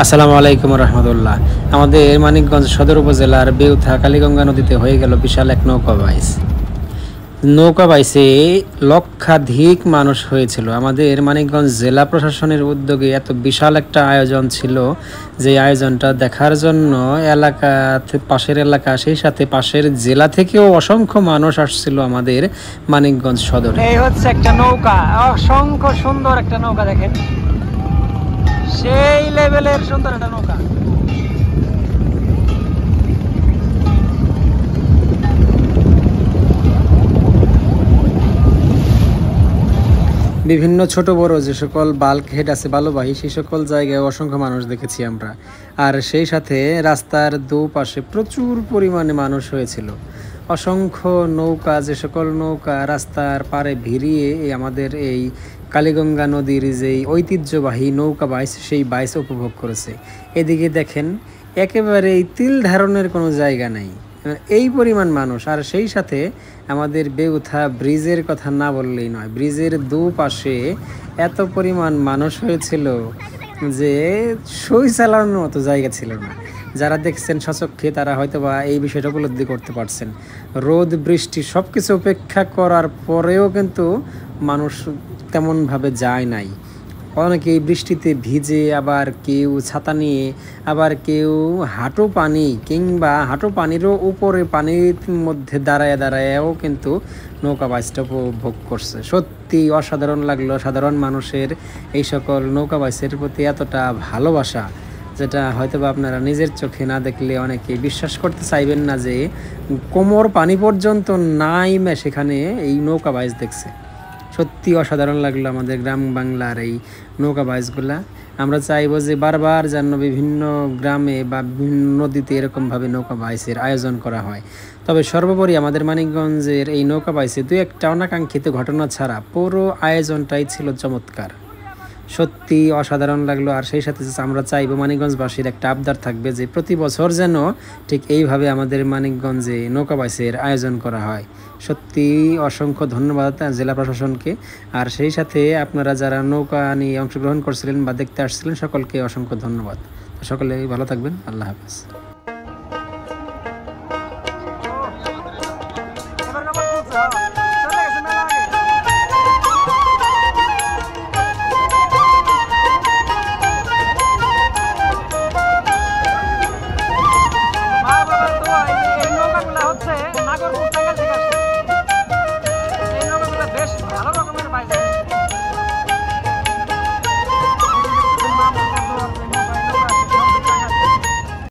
আসসালামু আলাইকুম রহমতুল্লাহ। আমাদের মানিকগঞ্জ সদর উপজেলার বেউথা কালীগঙ্গা নদীতে হয়ে গেল বিশাল এক নৌকা বাইচ। নৌকা বাইচে লক্ষাধিক মানুষ হয়েছিল। আমাদের মানিকগঞ্জ জেলা প্রশাসনের উদ্যোগে এত বিশাল একটা আয়োজন ছিল, যে আয়োজনটা দেখার জন্য এলাকা পাশের এলাকা, সেই সাথে পাশের জেলা থেকেও অসংখ্য মানুষ আসছিল আমাদের মানিকগঞ্জ সদরে। এই হচ্ছে একটা নৌকা, অসংখ্য সুন্দর একটা নৌকা, দেখেন সেই লেভেলের সুন্দর একটা নৌকা। বিভিন্ন ছোট বড় যে সকল বাল্ক হেড আছে বালুবাহী, সেই সকল জায়গায় অসংখ্য মানুষ দেখেছি আমরা। আর সেই সাথে রাস্তার দুপাশে প্রচুর পরিমাণে মানুষ হয়েছিল। অসংখ্য নৌকা, যে সকল নৌকা রাস্তার পারে ভিড়িয়ে আমাদের এই কালীগঙ্গা নদীর যেই ঐতিহ্যবাহী নৌকা বাইচ, সেই বাইচ উপভোগ করেছে। এদিকে দেখেন একেবারেই তিল ধারণের কোনো জায়গা নেই, এই পরিমাণ মানুষ। আর সেই সাথে আমাদের বেউথা ব্রিজের কথা না বললেই নয়, ব্রিজের দুপাশে এত পরিমাণ মানুষ হয়েছিল যে সই চালানোর মতো জায়গা ছিল না। যারা দেখছেন সচক্ষে তারা হয়তো বা এই বিষয়টা উপলব্ধি করতে পারছেন। রোদ বৃষ্টি সব কিছু উপেক্ষা করার পরেও কিন্তু মানুষ তেমনভাবে যায় নাই। অনেকে বৃষ্টিতে ভিজে, আবার কেউ ছাতা নিয়ে, আবার কেউ হাঁটু পানি কিংবা হাঁটু পানিরও উপরে পানির মধ্যে দাঁড়ায় দাঁড়ায়ও কিন্তু নৌকা বাইচটা উপভোগ করছে। সত্যি অসাধারণ লাগলো সাধারণ মানুষের এই সকল নৌকা বাইচের প্রতি এতটা ভালোবাসা, যেটা হয়তো বা আপনারা নিজের চোখে না দেখলে অনেকে বিশ্বাস করতে চাইবেন না যে কোমর পানি পর্যন্ত নাইমে সেখানে এই নৌকা বাইচ দেখছে। সত্যি অসাধারণ লাগলো আমাদের গ্রাম বাংলার এই নৌকা বাইচগুলা। আমরা চাইবো যে বারবার যেন বিভিন্ন গ্রামে বা বিভিন্ন নদীতে এরকমভাবে নৌকা বাইচের আয়োজন করা হয়। তবে সর্বোপরি আমাদের মানিকগঞ্জের এই নৌকা বাইচে দু একটা অনাকাঙ্ক্ষিত ঘটনা ছাড়া পুরো আয়োজনটাই ছিল চমৎকার। সত্যি অসাধারণ লাগলো। আর সেই সাথে আমরা চাইবো মানিকগঞ্জবাসীর একটা আবদার থাকবে যে প্রতি বছর যেন ঠিক এইভাবে আমাদের মানিকগঞ্জে নৌকা বাইচের আয়োজন করা হয়। সত্যি অসংখ্য ধন্যবাদ জেলা প্রশাসনকে। আর সেই সাথে আপনারা যারা নৌকা নিয়ে অংশগ্রহণ করছিলেন বা দেখতে আসছিলেন, সকলকে অসংখ্য ধন্যবাদ। সকলে ভালো থাকবেন। আল্লাহ হাফেজ।